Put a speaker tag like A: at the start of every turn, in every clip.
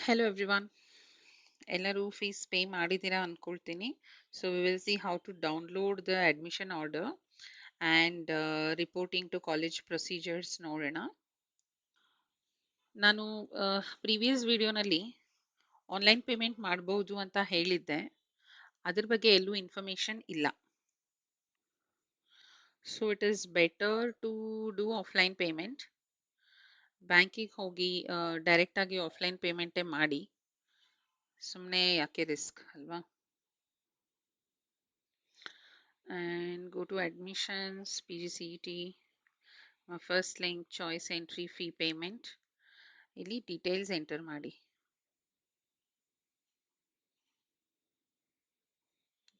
A: Hello everyone. ಎಲ್ಲರೂ fees pay ಮಾಡಿದ್ದೀರಾ ಅನ್ಕೊಳ್ತೀನಿ. So we will see how to download the admission order and reporting to college procedures ನೋಡೋಣ. ನಾನು previous ವಿಡಿಯೋನಲ್ಲಿ online payment ಮಾಡ್ಬೋದು ಅಂತ ಹೇಳಿದ್ದೆ. ಅದ್ರ ಬಗ್ಗೆ ಎಲ್ಲೂ ಇನ್ಫಾರ್ಮೇಷನ್ ಇಲ್ಲ. So it is better to do offline payment. ಬ್ಯಾಂಕಿಗೆ ಹೋಗಿ ಡೈರೆಕ್ಟಾಗಿ ಆಫ್ಲೈನ್ ಪೇಮೆಂಟೇ ಮಾಡಿ. ಸುಮ್ಮನೆ ಯಾಕೆ ರಿಸ್ಕ್ ಅಲ್ವಾ? And go to admissions, PGCET, first link choice entry fee payment. ಇಲ್ಲಿ details enter ಮಾಡಿ.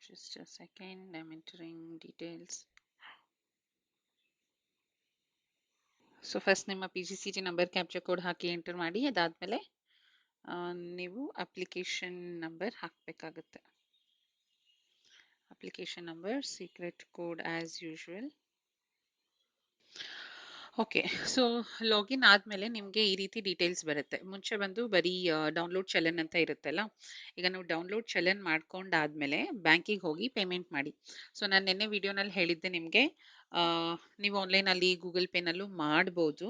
A: Just a second, I'm entering details. So first ನಿಮ್ಮ PGCET number capture code ಹಾಕಿ enter ಮಾಡಿ. ಅದಾದ್ಮೇಲೆ ನೀವು application number ಹಾಕಬೇಕಾಗುತ್ತೆ. Application number, secret code as usual. Okay, so login ಆದಮೇಲೆ ನಿಮಗೆ ಈ ರೀತಿ ಡೀಟೇಲ್ಸ್ ಬರುತ್ತೆ. ಮುಂಚೆ ಬಂದು ಬರೀ ಡೌನ್ಲೋಡ್ ಚಲನ್ ಅಂತ ಇರುತ್ತಲ್ಲ, ಈಗ ನಾವು ಡೌನ್ಲೋಡ್ ಚಲನ್ ಮಾಡ್ಕೊಂಡಾದ್ಮೇಲೆ ಬ್ಯಾಂಕಿಗೆ ಹೋಗಿ ಪೇಮೆಂಟ್ ಮಾಡಿ. ಸೊ ನಾನು ನಿನ್ನೆ ವಿಡಿಯೋನಲ್ಲಿ ಹೇಳಿದ್ದೆ ನಿಮಗೆ, ನೀವು ಆನ್ಲೈನಲ್ಲಿ ಗೂಗಲ್ ಪೇನಲ್ಲೂ ಮಾಡ್ಬೋದು.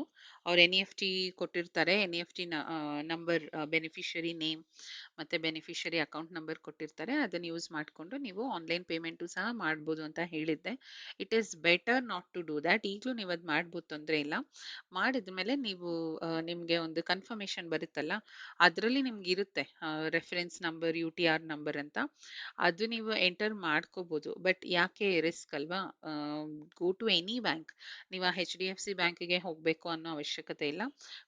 A: ಅವ್ರು NEFT ಕೊಟ್ಟಿರ್ತಾರೆ, NEFT ನಂಬರ್, ಬೆನಿಫಿಷರಿ ನೇಮ್ ಮತ್ತು ಬೆನಿಫಿಷರಿ ಅಕೌಂಟ್ ನಂಬರ್ ಕೊಟ್ಟಿರ್ತಾರೆ. ಅದನ್ನು ಯೂಸ್ ಮಾಡಿಕೊಂಡು ನೀವು ಆನ್ಲೈನ್ ಪೇಮೆಂಟು ಸಹ ಮಾಡ್ಬೋದು ಅಂತ ಹೇಳಿದ್ದೆ. It is better not to do that. ಈಗಲೂ ನೀವು ಅದು ಮಾಡ್ಬೋದು, ತೊಂದರೆ ಇಲ್ಲ. ಮಾಡಿದ ಮೇಲೆ ನೀವು ನಿಮಗೆ ಒಂದು ಕನ್ಫರ್ಮೇಷನ್ ಬರುತ್ತಲ್ಲ, ಅದರಲ್ಲಿ ನಿಮ್ಗೆ ಇರುತ್ತೆ ರೆಫರೆನ್ಸ್ ನಂಬರ್, UTR ನಂಬರ್ ಅಂತ. ಅದು ನೀವು ಎಂಟರ್ ಮಾಡ್ಕೋಬೋದು. ಬಟ್ ಯಾಕೆ ರಿಸ್ಕ್ ಅಲ್ವಾ? Go to any bank. ನೀವು HDFC ಬ್ಯಾಂಕಿಗೆ ಹೋಗಬೇಕು ಅನ್ನೋ ಅವಶ್ಯಕತೆ ಇಲ್ಲ.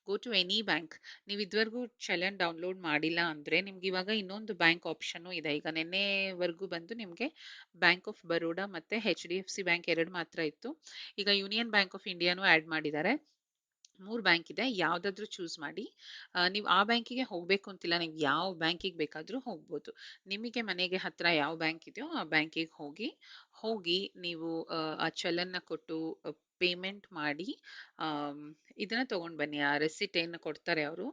A: Go to any bank. ನೀವು ಇದುವರೆಗೂ ಚಲನ್ ಡೌನ್ಲೋಡ್ ಮಾಡಿಲ್ಲ ಅಂದರೆ ನಿಮ್ಗೆ ಇವಾಗ ಇನ್ನೊಂದು ಬ್ಯಾಂಕ್ ಆಪ್ಷನ್ನು ಇದೆ. ಈಗ ನಿನ್ನೆವರೆಗೂ ಬಂದು ನಿಮಗೆ ಬ್ಯಾಂಕ್ ಆಫ್ ಬರೋಡಾ ಮತ್ತು HDFC ಬ್ಯಾಂಕ್ ಎರಡು ಮಾತ್ರ ಇತ್ತು. ಈಗ ಯೂನಿಯನ್ ಬ್ಯಾಂಕ್ ಆಫ್ ಇಂಡಿಯಾನು ಆ್ಯಡ್ ಮಾಡಿದ್ದಾರೆ. 3 ಬ್ಯಾಂಕ್ ಇದೆ, ಯಾವುದಾದ್ರೂ ಚೂಸ್ ಮಾಡಿ. ನೀವು ಆ ಬ್ಯಾಂಕಿಗೆ ಹೋಗಬೇಕು ಅಂತಿಲ್ಲ, ನೀವು ಯಾವ ಬ್ಯಾಂಕಿಗೆ ಬೇಕಾದರೂ ಹೋಗ್ಬೋದು. ನಿಮಗೆ ಮನೆಗೆ ಹತ್ತಿರ ಯಾವ ಬ್ಯಾಂಕ್ ಇದೆಯೋ ಆ ಬ್ಯಾಂಕಿಗೆ ಹೋಗಿ ನೀವು ಆ ಚಲನ್ನ ಕೊಟ್ಟು ಪೇಮೆಂಟ್ ಮಾಡಿ ಇದನ್ನು ತೊಗೊಂಡು ಬನ್ನಿ. ಆ ರೆಸಿಟ್ ಏನು ಕೊಡ್ತಾರೆ ಅವರು,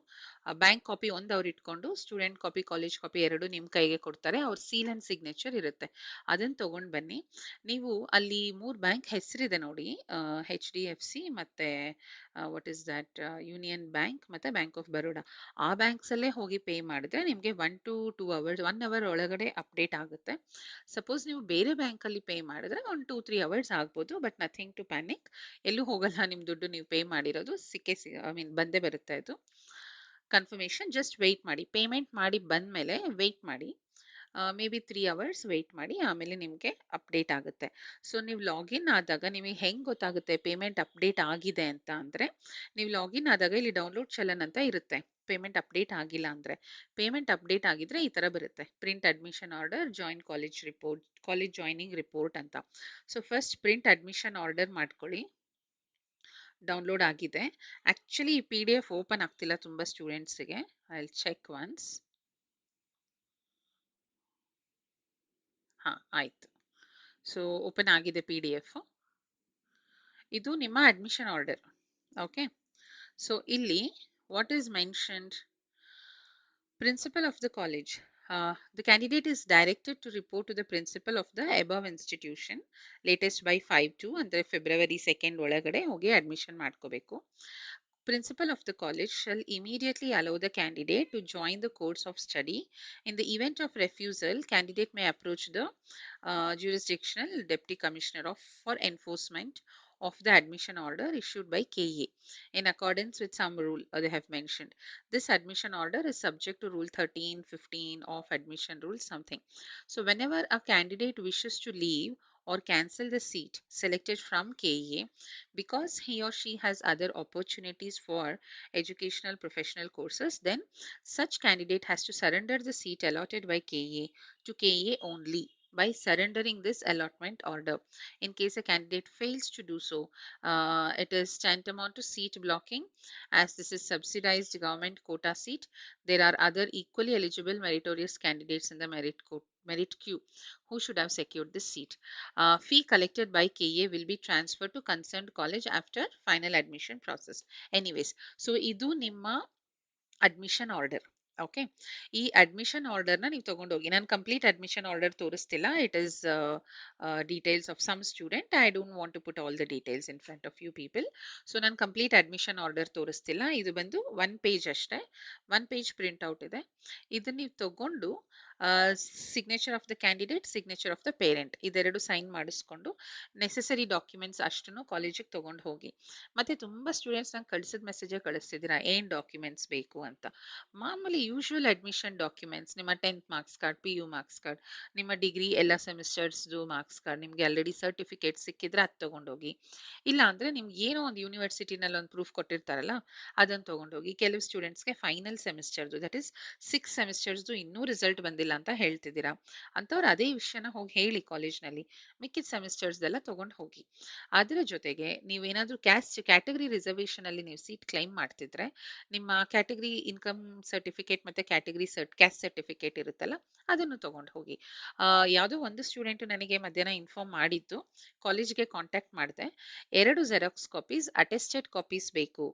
A: ಬ್ಯಾಂಕ್ ಕಾಪಿ ಒಂದು ಅವ್ರು ಇಟ್ಕೊಂಡು, ಸ್ಟೂಡೆಂಟ್ ಕಾಪಿ, ಕಾಲೇಜ್ ಕಾಪಿ ಎರಡು ನಿಮ್ಮ ಕೈಗೆ ಕೊಡ್ತಾರೆ. ಅವ್ರ ಸೀಲ್ ಆ್ಯಂಡ್ ಸಿಗ್ನೇಚರ್ ಇರುತ್ತೆ, ಅದನ್ನು ತೊಗೊಂಡು ಬನ್ನಿ. ನೀವು ಅಲ್ಲಿ 3 ಬ್ಯಾಂಕ್ ಹೆಸರಿದೆ ನೋಡಿ, HDFC ಮತ್ತು what is that, union bank ಮತ್ತು ಬ್ಯಾಂಕ್ ಆಫ್ ಬರೋಡಾ. ಆ ಬ್ಯಾಂಕ್ಸಲ್ಲೇ ಹೋಗಿ ಪೇ ಮಾಡಿದ್ರೆ ನಿಮಗೆ 1 to 2 hours, 1 hour ಒಳಗಡೆ ಅಪ್ಡೇಟ್ ಆಗುತ್ತೆ. ಸಪೋಸ್ ನೀವು ಬೇರೆ ಬ್ಯಾಂಕಲ್ಲಿ ಪೇ ಮಾಡಿದ್ರೆ ಒಂದು 2-3 hours ಆಗ್ಬೋದು. But nothing to panic. ಎಲ್ಲೂ ಹೋಗಲ್ಲ, ನಿಮ್ಮ ದುಡ್ಡು ನೀವು ಪೇ ಮಾಡಿರೋದು ಐ ಮೀನ್ ಬಂದೇ ಬರುತ್ತೆ. ಅದು ಕನ್ಫರ್ಮೇಷನ್. ಜಸ್ಟ್ ವೆಯ್ಟ್ ಮಾಡಿ. ಪೇಮೆಂಟ್ ಮಾಡಿ ಬಂದಮೇಲೆ ವೆಯ್ಟ್ ಮಾಡಿ. ಮೇ ಬಿ 3 hours ವೆಯ್ಟ್ ಮಾಡಿ, ಆಮೇಲೆ ನಿಮಗೆ ಅಪ್ಡೇಟ್ ಆಗುತ್ತೆ. ಸೊ ನೀವು ಲಾಗಿನ್ ಆದಾಗ ನಿಮಗೆ ಹೆಂಗೆ ಗೊತ್ತಾಗುತ್ತೆ ಪೇಮೆಂಟ್ ಅಪ್ಡೇಟ್ ಆಗಿದೆ ಅಂತ ಅಂದರೆ, ನೀವು ಲಾಗಿನ್ ಆದಾಗ ಇಲ್ಲಿ ಡೌನ್ಲೋಡ್ ಚಲನ್ ಅಂತ ಇರುತ್ತೆ. ಪೇಮೆಂಟ್ ಅಪ್ಡೇಟ್ ಆಗಿಲ್ಲ ಅಂದರೆ. ಪೇಮೆಂಟ್ ಅಪ್ಡೇಟ್ ಆಗಿದ್ರೆ ಈ ಥರ ಬರುತ್ತೆ, print admission order, join college report, college joining report ಅಂತ. So first print admission order ಮಾಡ್ಕೊಳ್ಳಿ. ಡೌನ್ಲೋಡ್ ಆಗಿದೆ. ಆ್ಯಕ್ಚುಲಿ ಈ PDF ಓಪನ್ ಆಗ್ತಿಲ್ಲ ತುಂಬ ಸ್ಟೂಡೆಂಟ್ಸಿಗೆ. I will check once. ಹಾಂ, ಆಯಿತು. ಸೊ ಓಪನ್ ಆಗಿದೆ PDF. ಇದು ನಿಮ್ಮ ಅಡ್ಮಿಷನ್ ಆರ್ಡರ್. ಓಕೆ, ಸೊ ಇಲ್ಲಿ what is mentioned? Principal of the college. The candidate is directed to report to the principal of the above institution latest by 5/2 ಅಂದರೆ February 2 ಒಳಗಡೆ ಹೋಗಿ ಅಡ್ಮಿಷನ್ ಮಾಡ್ಕೋಬೇಕು. Principal of the college shall immediately allow the candidate to join the course of study. In the event of refusal, candidate may approach the jurisdictional deputy commissioner for enforcement of the admission order issued by KA in accordance with some rule they have mentioned. This admission order is subject to Rule 13, 15 of admission rule something. So whenever a candidate wishes to leave or cancel the seat selected from KA because he or she has other opportunities for educational professional courses, then such candidate has to surrender the seat allotted by KA to KA only by surrendering this allotment order. In case a candidate fails to do so, it is tantamount to seat blocking. As this is subsidized government quota seat, there are other equally eligible meritorious candidates in the merit queue who should have secured this seat. Fee collected by KA will be transferred to concerned college after final admission process. Anyways, so idu nimma admission order. Okay. ಈ admission ಆರ್ಡರ್‌ನ ನೀವು ತಗೊಂಡೋಗಿ. ನಾನು complete admission order ತೋರಿಸ್ತಿಲ್ಲ. It is details of some student. I don't want to put all the details in front of you people. So ನಾನು complete admission order ತೋರಿಸ್ತಿಲ್ಲ. ಇದು ಬಂದು 1 ಪೇಜ್ ಅಷ್ಟೇ. 1 ಪೇಜ್ ಪ್ರಿಂಟ್ ಔಟ್ ಇದೆ. ಇದನ್ನ ನೀವು ತಗೊಂಡು signature of the candidate, signature of the parent ಇದೆರಡು ಸೈನ್ ಮಾಡಿಸ್ಕೊಂಡು ನೆಸೆಸರಿ ಡಾಕ್ಯುಮೆಂಟ್ಸ್ ಅಷ್ಟನ್ನು ಕಾಲೇಜಿಗೆ ತಗೊಂಡು ಹೋಗಿ. ಮತ್ತೆ ತುಂಬಾ ಸ್ಟೂಡೆಂಟ್ಸ್ ನಂಗೆ ಕಳಿಸಿದ ಮೆಸೇಜೇ ಕಳಿಸ್ತಿದ್ದೀರಾ ಏನ್ ಡಾಕ್ಯುಮೆಂಟ್ಸ್ ಬೇಕು ಅಂತ. ಮಾಮೂಲಿ ಯೂಶುವಲ್ ಅಡ್ಮಿಷನ್ ಡಾಕ್ಯುಮೆಂಟ್ಸ್, ನಿಮ್ಮ 10th marks card, PU marks card, ನಿಮ್ಮ ಡಿಗ್ರಿ ಎಲ್ಲ ಸೆಮಿಸ್ಟರ್ಸ್ದು ಮಾರ್ಕ್ಸ್ ಕಾರ್ಡ್, ನಿಮಗೆ ಆಲ್ರೆಡಿ ಸರ್ಟಿಫಿಕೇಟ್ ಸಿಕ್ಕಿದ್ರೆ ಅದು ತಗೊಂಡೋಗಿ. ಇಲ್ಲ ಅಂದ್ರೆ ನಿಮ್ಗೆ ಏನೋ ಒಂದು ಯೂನಿವರ್ಸಿಟಿನಲ್ಲಿ ಒಂದು ಪ್ರೂಫ್ ಕೊಟ್ಟಿರ್ತಾರಲ್ಲ ಅದನ್ನು ತಗೊಂಡೋಗಿ. ಕೆಲವು ಸ್ಟೂಡೆಂಟ್ಸ್ಗೆ ಫೈನಲ್ ಸೆಮಿಸ್ಟರ್ದು ದಟ್ ಇಸ್ 6 ಸೆಮಿಸ್ಟರ್ಸ್ದು ಇನ್ನೂ ರಿಸಲ್ಟ್ ಬಂದಿಲ್ಲ ಅಂತ ಹೇಳ್ತಿದ್ದೀರಾ. ಅಂಥವ್ರು ಅದೇ ವಿಷಯನ ಹೋಗಿ ಹೇಳಿ ಕಾಲೇಜ್ನಲ್ಲಿ. ಮಿಕ್ಕಿದ ಸೆಮಿಸ್ಟರ್ಸ್ದೆಲ್ಲ ತಗೊಂಡು ಹೋಗಿ. ಅದರ ಜೊತೆಗೆ ನೀವೇನಾದ್ರೂ ಕ್ಯಾಟಗರಿ ರಿಸರ್ವೇಷನ್ ಅಲ್ಲಿ ನೀವು ಸೀಟ್ ಕ್ಲೈಮ್ ಮಾಡ್ತಿದ್ರೆ ನಿಮ್ಮ ಕ್ಯಾಟಗರಿ ಇನ್ಕಮ್ ಸರ್ಟಿಫಿಕೇಟ್ ಮತ್ತೆ ಕ್ಯಾಟಗರಿ ಕ್ಯಾಸ್ಟ್ ಸರ್ಟಿಫಿಕೇಟ್ ಇರುತ್ತಲ್ಲ ಅದನ್ನು ತಗೊಂಡು ಹೋಗಿ. ಯಾವುದೋ ಒಂದು ಸ್ಟೂಡೆಂಟ್ ನನಗೆ ಮಧ್ಯಾಹ್ನ ಇನ್ಫಾರ್ಮ್ ಮಾಡಿದ್ದು, ಕಾಲೇಜ್ಗೆ ಕಾಂಟ್ಯಾಕ್ಟ್ ಮಾಡಿದೆ, 2 ಜೆರಾಕ್ಸ್ ಕಾಪೀಸ್ ಅಟೆಸ್ಟೆಡ್ ಕಾಪೀಸ್ ಬೇಕು,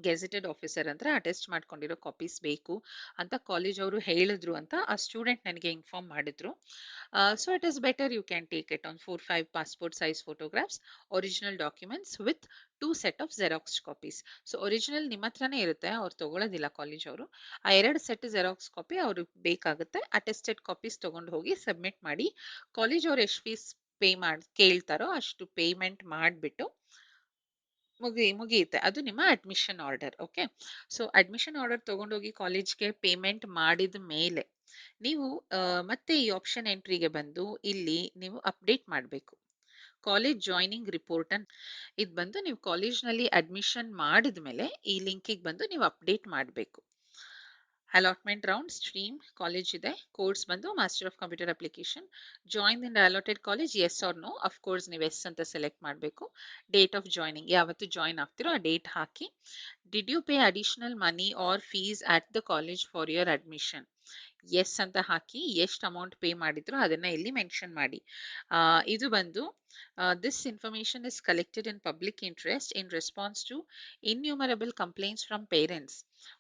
A: ಗೆಜೆಟೆಡ್ ಆಫೀಸರ್ ಅಂದ್ರೆ ಅಟೆಸ್ಟ್ ಮಾಡ್ಕೊಂಡಿರೋ ಕಾಪೀಸ್ ಬೇಕು ಅಂತ ಕಾಲೇಜ್ ಅವರು ಹೇಳಿದ್ರು ಅಂತ ಆ ಸ್ಟೂಡೆಂಟ್ ನನಗೆ ಇನ್ಫಾರ್ಮ್ ಮಾಡಿದ್ರು. So it is better you can take it on 4-5 passport size photographs, original documents with 2 set of xerox copies. So original ನಿಮ್ಮ ಹತ್ರನೇ ಇರುತ್ತೆ, ಅವ್ರು ತಗೊಳ್ಳೋದಿಲ್ಲ ಕಾಲೇಜ್ ಅವರು. ಆ 2 ಸೆಟ್ ಜೆರಾಕ್ಸ್ ಕಾಪಿ ಅವ್ರಿಗೆ ಬೇಕಾಗುತ್ತೆ. ಅಟೆಸ್ಟೆಡ್ ಕಾಪೀಸ್ ತಗೊಂಡು ಹೋಗಿ ಸಬ್ಮಿಟ್ ಮಾಡಿ. ಕಾಲೇಜ್ ಅವ್ರು ಎಷ್ಟು ಫೀಸ್ ಪೇ ಮಾಡಿ ಕೇಳ್ತಾರೋ ಅಷ್ಟು ಪೇಮೆಂಟ್ ಮಾಡಿಬಿಟ್ಟು ಮುಗಿಯುತ್ತೆ. ಅದು ನಿಮ್ಮ admission order. Okay. So admission order ತಗೊಂಡೋಗಿ ಕಾಲೇಜ್ಗೆ ಪೇಮೆಂಟ್ ಮಾಡಿದ ಮೇಲೆ ನೀವು ಮತ್ತೆ ಈ ಆಪ್ಷನ್ ಎಂಟ್ರಿಗೆ ಬಂದು ಇಲ್ಲಿ ನೀವು ಅಪ್ಡೇಟ್ ಮಾಡಬೇಕು. ಕಾಲೇಜ್ ಜಾಯ್ನಿಂಗ್ ರಿಪೋರ್ಟ್ ಅಂತ ಇದು ಬಂದು ನೀವು ಕಾಲೇಜ್ನಲ್ಲಿ ಅಡ್ಮಿಷನ್ ಮಾಡಿದ ಮೇಲೆ ಈ ಲಿಂಕಿಗೆ ಬಂದು ನೀವು ಅಪ್ಡೇಟ್ ಮಾಡಬೇಕು. ಅಲಾಟ್ಮೆಂಟ್ ರೌಂಡ್ ಸ್ಟ್ರೀಮ್ ಕಾಲೇಜ್ ಇದೆ. ಕೋರ್ಸ್ ಬಂದು master of computer application. Join in allotted college yes or no. Of course ನೀವು ಎಸ್ ಅಂತ ಸೆಲೆಕ್ಟ್ ಮಾಡಬೇಕು. ಡೇಟ್ ಆಫ್ ಜಾಯ್ನಿಂಗ್ ಯಾವತ್ತು ಜಾಯಿನ್ ಆಗ್ತಿರೋ ಆ ಡೇಟ್ ಹಾಕಿ. Did you pay additional money or fees at the college for your admission? Yes ಅಂತ ಹಾಕಿ ಎಷ್ಟು ಅಮೌಂಟ್ ಪೇ ಮಾಡಿದ್ರು ಅದನ್ನ ಇಲ್ಲಿ ಮೆನ್ಷನ್ ಮಾಡಿ. ಇದು ಬಂದು this information is collected in public interest in response to innumerable complaints from parents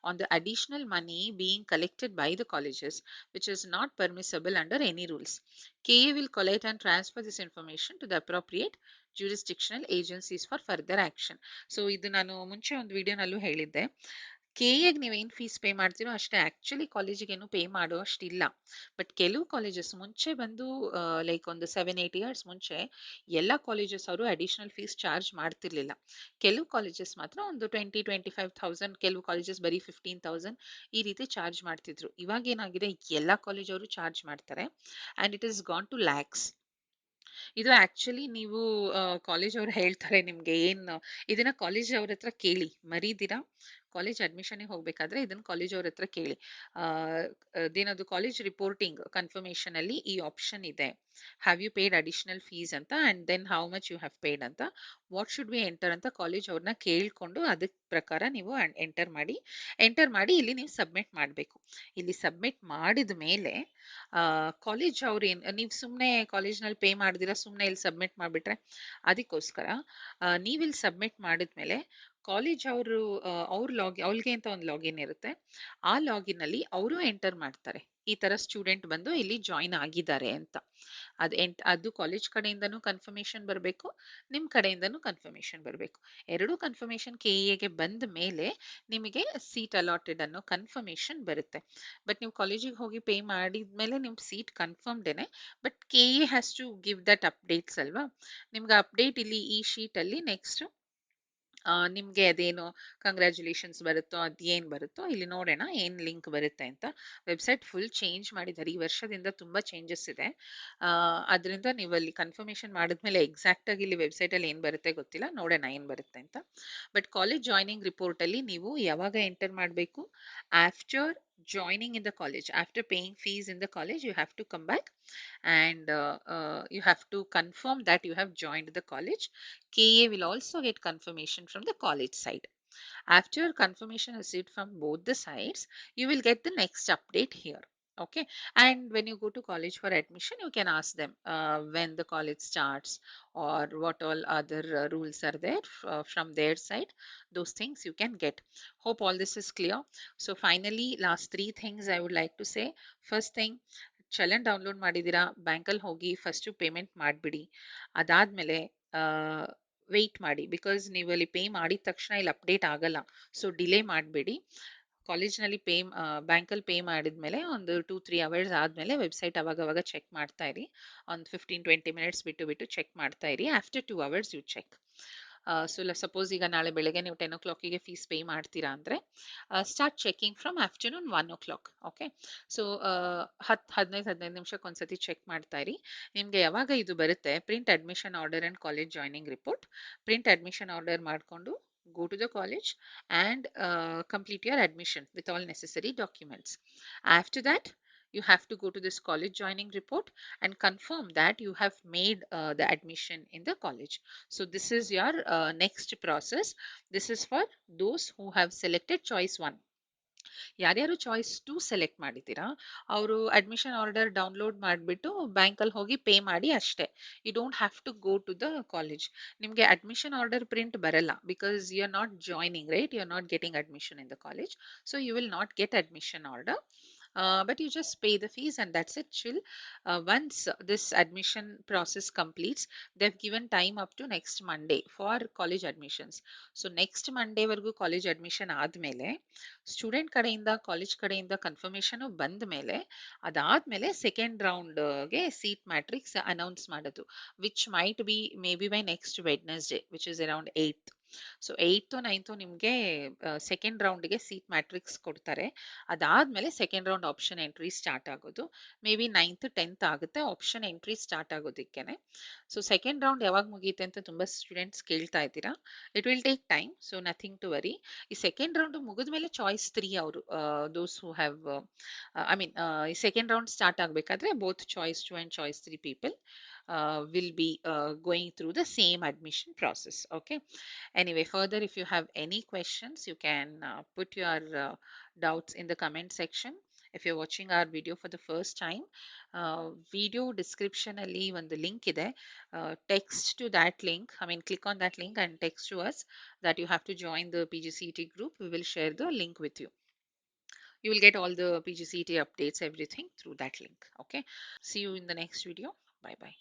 A: on the additional money being collected by the colleges, which is not permissible under any rules. KA will collect and transfer this information to the appropriate jurisdictional agencies for further action. So ಇದು ನಾನು ಮುಂಚೆ ಒಂದು ವಿಡಿಯೋನಲ್ಲೂ ಹೇಳಿದ್ದೆ. ಕೆಎಗೆ ನೀವೇನು fees pay ಮಾಡ್ತೀರೋ ಅಷ್ಟೇ, actually ಕಾಲೇಜಿಗೆ ಏನು ಪೇ ಮಾಡೋ ಅಷ್ಟಿಲ್ಲ. ಬಟ್ ಕೆಲವು ಕಾಲೇಜಸ್ ಮುಂಚೆ ಬಂದು ಲೈಕ್ ಒಂದು 7-8 ಇಯರ್ಸ್ ಮುಂಚೆ ಎಲ್ಲ ಕಾಲೇಜಸ್ ಅವರು ಅಡಿಷನಲ್ ಫೀಸ್ ಚಾರ್ಜ್ ಮಾಡ್ತಿರ್ಲಿಲ್ಲ. ಕೆಲವು ಕಾಲೇಜಸ್ ಮಾತ್ರ ಒಂದು 20-25,000, ಕೆಲವು ಕಾಲೇಜಸ್ ಬರೀ 15,000 ಈ ರೀತಿ ಚಾರ್ಜ್ ಮಾಡ್ತಿದ್ರು. ಇವಾಗ ಏನಾಗಿದೆ, ಎಲ್ಲ ಕಾಲೇಜ್ ಅವರು ಚಾರ್ಜ್ ಮಾಡ್ತಾರೆ and it is gone to lakhs. ಇದು ಆಕ್ಚುಲಿ ನೀವು ಕಾಲೇಜ್ ಅವ್ರು ಹೇಳ್ತಾರೆ ನಿಮ್ಗೆ ಏನು, ಇದನ್ನ ಕಾಲೇಜ್ ಅವ್ರ ಹತ್ರ ಕೇಳಿ, ಮರೀದಿರಾ. ಕಾಲೇಜ್ ಅಡ್ಮಿಷನ್ಗೆ ಹೋಗ್ಬೇಕಾದ್ರೆ ಇದನ್ನ ಕಾಲೇಜ್ ಅವ್ರ ಹತ್ರ ಕೇಳಿ. ಅದೇನದು ಕಾಲೇಜ್ ರಿಪೋರ್ಟಿಂಗ್ ಕನ್ಫರ್ಮೇಶನ್ ಅಲ್ಲಿ ಈ ಆಪ್ಷನ್ ಇದೆ, have you paid additional fees ಅಂತ and then how much you have paid ಅಂತ, ವಾಟ್ ಶುಡ್ ವಿ ಎಂಟರ್ ಅಂತ ಕಾಲೇಜ್ ಅವ್ರನ್ನ ಕೇಳ್ಕೊಂಡು ಅದಕ್ಕೆ ಪ್ರಕಾರ ನೀವು ಎಂಟರ್ ಮಾಡಿ ಇಲ್ಲಿ ನೀವು ಸಬ್ಮಿಟ್ ಮಾಡಬೇಕು. ಇಲ್ಲಿ ಸಬ್ಮಿಟ್ ಮಾಡಿದ ಮೇಲೆ ಕಾಲೇಜ್ ಅವ್ರು ನೀವು ಸುಮ್ಮನೆ ಕಾಲೇಜ್ನಲ್ಲಿ ಪೇ ಮಾಡಿದಿರ ಸುಮ್ಮನೆ ಇಲ್ಲಿ ಸಬ್ಮಿಟ್ ಮಾಡಿಬಿಟ್ರೆ ಅದಕ್ಕೋಸ್ಕರ ನೀವಿಲ್ಲಿ ಸಬ್ಮಿಟ್ ಮಾಡಿದ್ಮೇಲೆ ಕಾಲೇಜ್ ಅವರು ಅವ್ರ ಅವ್ರಿಗೆ ಅಂತ ಒಂದು ಲಾಗಿನ್ ಇರುತ್ತೆ. ಆ ಲಾಗಿನ್ ಅಲ್ಲಿ ಅವರು ಎಂಟರ್ ಮಾಡ್ತಾರೆ ಈ ತರ ಸ್ಟೂಡೆಂಟ್ ಬಂದು ಇಲ್ಲಿ ಜಾಯಿನ್ ಆಗಿದ್ದಾರೆ ಅಂತ. ಅದು ಕಾಲೇಜ್ ಕಡೆಯಿಂದನೂ ಕನ್ಫರ್ಮೇಶನ್ ಬರಬೇಕು, ನಿಮ್ಮ ಕಡೆಯಿಂದನೂ ಕನ್ಫರ್ಮೇಶನ್ ಬರಬೇಕು. ಎರಡೂ ಕನ್ಫರ್ಮೇಶನ್ ಕೆಇಎಗೆ ಬಂದ ಮೇಲೆ ನಿಮಗೆ ಸೀಟ್ ಅಲಾಟೆಡ್ ಅನ್ನೋ ಕನ್ಫರ್ಮೇಶನ್ ಬರುತ್ತೆ. ಬಟ್ ನೀವು ಕಾಲೇಜಿಗೆ ಹೋಗಿ ಪೇ ಮಾಡಿದ್ಮೇಲೆ ನಿಮ್ಮ ಸೀಟ್ ಕನ್ಫರ್ಮ್ಡೇನೆ. But KEA has to give that updates ಅಲ್ವಾ. ನಿಮ್ಗೆ ಅಪ್ಡೇಟ್ ಇಲ್ಲಿ ಈ ಶೀಟಲ್ಲಿ ನೆಕ್ಸ್ಟ್ ನಿಮಗೆ ಅದೇನು ಕಂಗ್ರ್ಯಾಚುಲೇಷನ್ಸ್ ಬರುತ್ತೋ ಅದೇನು ಬರುತ್ತೋ ಇಲ್ಲಿ ನೋಡೋಣ ಏನು ಲಿಂಕ್ ಬರುತ್ತೆ ಅಂತ. ವೆಬ್ಸೈಟ್ ಫುಲ್ ಚೇಂಜ್ ಮಾಡಿದ್ದಾರೆ ಈ ವರ್ಷದಿಂದ, ತುಂಬ ಚೇಂಜಸ್ ಇದೆ. ಅದರಿಂದ ನೀವು ಅಲ್ಲಿ ಕನ್ಫರ್ಮೇಷನ್ ಮಾಡಿದ್ಮೇಲೆ ಎಕ್ಸಾಕ್ಟಾಗಿ ಇಲ್ಲಿ ವೆಬ್ಸೈಟಲ್ಲಿ ಏನು ಬರುತ್ತೆ ಗೊತ್ತಿಲ್ಲ, ನೋಡೋಣ ಏನು ಬರುತ್ತೆ ಅಂತ. ಬಟ್ ಕಾಲೇಜ್ ಜಾಯ್ನಿಂಗ್ ರಿಪೋರ್ಟಲ್ಲಿ ನೀವು ಯಾವಾಗ ಎಂಟರ್ ಮಾಡಬೇಕು, after joining in the college, after paying fees in the college, you have to come back and you have to confirm that you have joined the college. KA will also get confirmation from the college side. After confirmation received from both the sides, you will get the next update here. Okay. And when you go to college for admission, you can ask them when the college starts or what all other rules are there from their side. Those things you can get. Hope all this is clear. So finally, last three things I would like to say. First thing, challan download ಮಾಡಿದ್ದೀರಾ, ಬ್ಯಾಂಕಲ್ಲಿ ಹೋಗಿ first payment ಮಾಡಿಬಿಡಿ. ಅದಾದಮೇಲೆ weight ಮಾಡಿ, because ನೀವು ಅಲ್ಲಿ pay ಮಾಡಿದ ತಕ್ಷಣ ಇಲ್ಲಿ ಅಪ್ಡೇಟ್ ಆಗಲ್ಲ. ಸೊ ಡಿಲೇ ಮಾಡಬೇಡಿ. ಕಾಲೇಜ್ನಲ್ಲಿ ಬ್ಯಾಂಕಲ್ಲಿ ಪೇ ಮಾಡಿದ್ಮೇಲೆ ಒಂದು 2-3 ಅವರ್ಸ್ ಆದಮೇಲೆ ವೆಬ್ಸೈಟ್ ಅವಾಗ ಚೆಕ್ ಮಾಡ್ತಾ ಇರಿ. ಒಂದು 15-20 ಮಿನಿಟ್ಸ್ ಬಿಟ್ಟು ಬಿಟ್ಟು ಚೆಕ್ ಮಾಡ್ತಾ ಇರಿ. After 2 hours you check. So suppose ಈಗ ನಾಳೆ ಬೆಳಗ್ಗೆ ನೀವು 10 o'clock ಫೀಸ್ ಪೇ ಮಾಡ್ತೀರಾ ಅಂದರೆ start checking from afternoon 1 o'clock. Okay. So 10-15 ನಿಮಿಷಕ್ಕೆ ಒಂದ್ಸತಿ ಚೆಕ್ ಮಾಡ್ತಾ ಇರಿ. ನಿಮಗೆ ಯಾವಾಗ ಇದು ಬರುತ್ತೆ, print admission order and college joining report, print admission order ಮಾಡಿಕೊಂಡು go to the college and complete your admission with all necessary documents. After that, you have to go to this college joining report and confirm that you have made the admission in the college. So this is your next process. This is for those who have selected choice 1. ಯಾರ್ಯಾರು choice 2 select ಮಾಡಿದ್ದೀರಾ ಅವರು admission order download ಮಾಡಿಬಿಟ್ಟು ಬ್ಯಾಂಕಲ್ಲಿ ಹೋಗಿ pay ಮಾಡಿ ಅಷ್ಟೇ. You don't have to go to the college. ನಿಮಗೆ admission order print ಬರಲ್ಲ, because you are not joining, right? You are not getting admission in the college. So you will not get admission order. But you just pay the fees and that's it. Chill. Once this admission process completes, they've given time up to next Monday for college admissions. So next Monday vargu college admission ಆದ್ಮೇಲೆ student ಕಡೆಯಿಂದ college ಕಡೆಯಿಂದ confirmation ಬಂದ ಮೇಲೆ ಅದಾದ್ಮೇಲೆ second ರೌಂಡ್ಗೆ seat matrix announce ಮಾಡೋದು, which might be may be by next Wednesday, which is around 8th. So 8th-9th ನಿಮಗೆ second ರೌಂಡ್ಗೆ ಸೀಟ್ ಮ್ಯಾಟ್ರಿಕ್ಸ್ ಕೊಡ್ತಾರೆ. ಅದಾದ್ಮೇಲೆ second round option entry start ಆಗೋದು. ಮೇ ಬಿ 9th-10th ಆಗುತ್ತೆ ಆಪ್ಷನ್ ಎಂಟ್ರಿ ಸ್ಟಾರ್ಟ್ ಆಗೋದಕ್ಕೇನೆ. So second round ಯಾವಾಗ ಮುಗಿಯುತ್ತೆ ಅಂತ ತುಂಬ ಸ್ಟೂಡೆಂಟ್ಸ್ ಕೇಳ್ತಾ ಇದ್ದೀರಾ. It will take time, so nothing to worry. ಈ ಸೆಕೆಂಡ್ ರೌಂಡ್ ಮುಗಿದ್ಮೇಲೆ ಚಾಯ್ಸ್ 3 ಅವರು ದೋಸ್ ಹೂ ಹ್ಯಾವ್ ಐ ಮೀನ್ ಈ ಸೆಕೆಂಡ್ ರೌಂಡ್ ಸ್ಟಾರ್ಟ್ ಆಗಬೇಕಾದ್ರೆ both choice 2 and choice 3 people will be going through the same admission process. Okay. Anyway, further, if you have any questions, you can put your doubts in the comment section. If you're watching our video for the first time, video description ಅಲ್ಲಿ ಒಂದು link ಇದೆ. Text to that link, I mean click on that link and text to us that you have to join the PGCET group. We will share the link with you. You will get all the PGCET updates, everything through that link. Okay. See you in the next video. Bye bye.